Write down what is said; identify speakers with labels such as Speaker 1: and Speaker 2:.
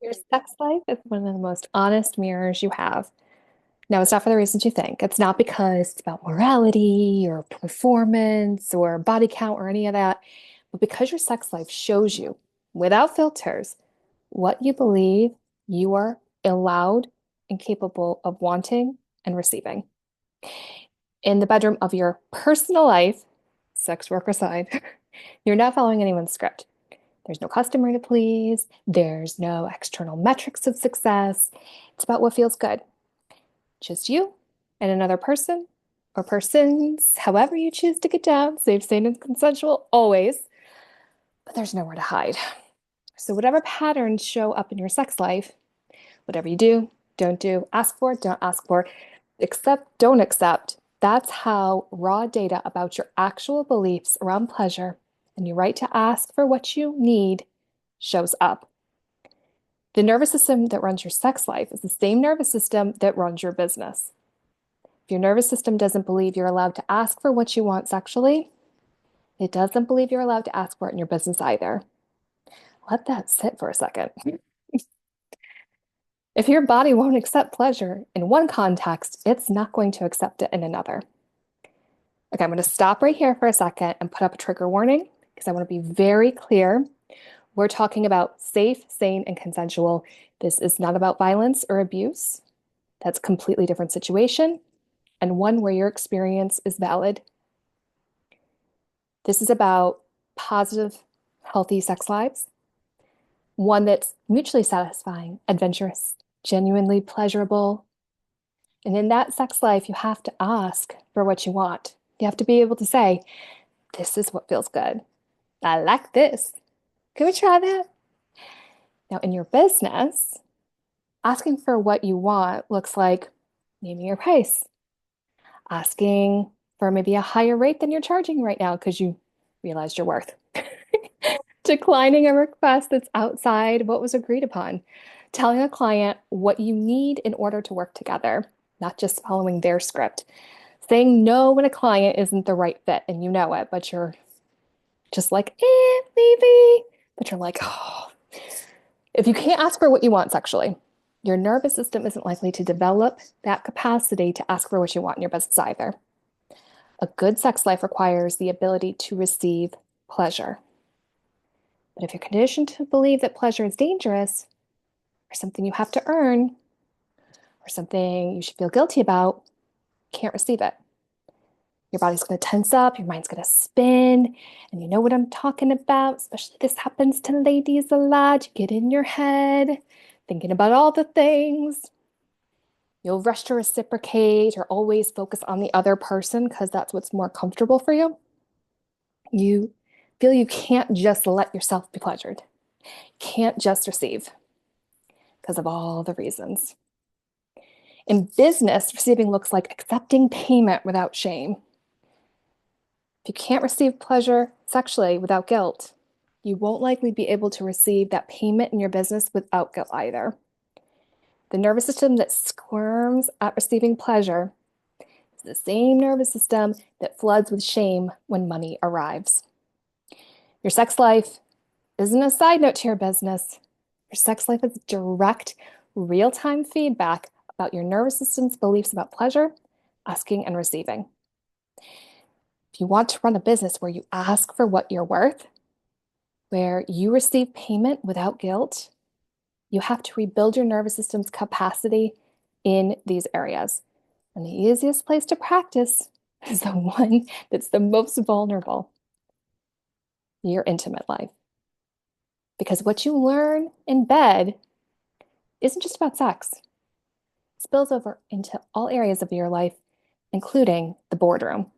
Speaker 1: Your sex life is one of the most honest mirrors you have. Now, it's not for the reasons you think. It's not because it's about morality or performance or body count or any of that, but because your sex life shows you, without filters, what you believe you are allowed and capable of wanting and receiving. In the bedroom of your personal life, sex work aside, you're not following anyone's script. There's no customer to please. There's no external metrics of success. It's about what feels good. Just you and another person or persons, however you choose to get down, safe, sane, and consensual always. But there's nowhere to hide. So, whatever patterns show up in your sex life, whatever you do, don't do, ask for, don't ask for, accept, don't accept, that's how raw data about your actual beliefs around pleasure and your right to ask for what you need shows up. The nervous system that runs your sex life is the same nervous system that runs your business. If your nervous system doesn't believe you're allowed to ask for what you want sexually, it doesn't believe you're allowed to ask for it in your business either. Let that sit for a second. If your body won't accept pleasure in one context, it's not going to accept it in another. Okay, I'm going to stop right here for a second and put up a trigger warning because I want to be very clear. We're talking about safe, sane, and consensual. This is not about violence or abuse. That's a completely different situation and one where your experience is valid. This is about positive, healthy sex lives, one that's mutually satisfying, adventurous, genuinely pleasurable. And in that sex life, you have to ask for what you want. You have to be able to say, this is what feels good. I like this. Can we try that? Now, in your business, asking for what you want looks like naming your price, asking for maybe a higher rate than you're charging right now because you realized your worth, declining a request that's outside what was agreed upon, telling a client what you need in order to work together, not just following their script, saying no when a client isn't the right fit and you know it, but you're just like, maybe, but you're like, oh. If you can't ask for what you want sexually, your nervous system isn't likely to develop that capacity to ask for what you want in your business either. A good sex life requires the ability to receive pleasure. But if you're conditioned to believe that pleasure is dangerous, or something you have to earn, or something you should feel guilty about, you can't receive it. Your body's going to tense up, your mind's going to spin, and you know what I'm talking about. Especially this happens to ladies a lot. You get in your head, thinking about all the things. You'll rush to reciprocate or always focus on the other person because that's what's more comfortable for you. You feel you can't just let yourself be pleasured. Can't just receive because of all the reasons. In business, receiving looks like accepting payment without shame. If you can't receive pleasure sexually without guilt, you won't likely be able to receive that payment in your business without guilt either. The nervous system that squirms at receiving pleasure is the same nervous system that floods with shame when money arrives. Your sex life isn't a side note to your business. Your sex life is direct, real-time feedback about your nervous system's beliefs about pleasure, asking, and receiving. If you want to run a business where you ask for what you're worth, where you receive payment without guilt, you have to rebuild your nervous system's capacity in these areas. And the easiest place to practice is the one that's the most vulnerable, your intimate life. Because what you learn in bed isn't just about sex. It spills over into all areas of your life, including the boardroom.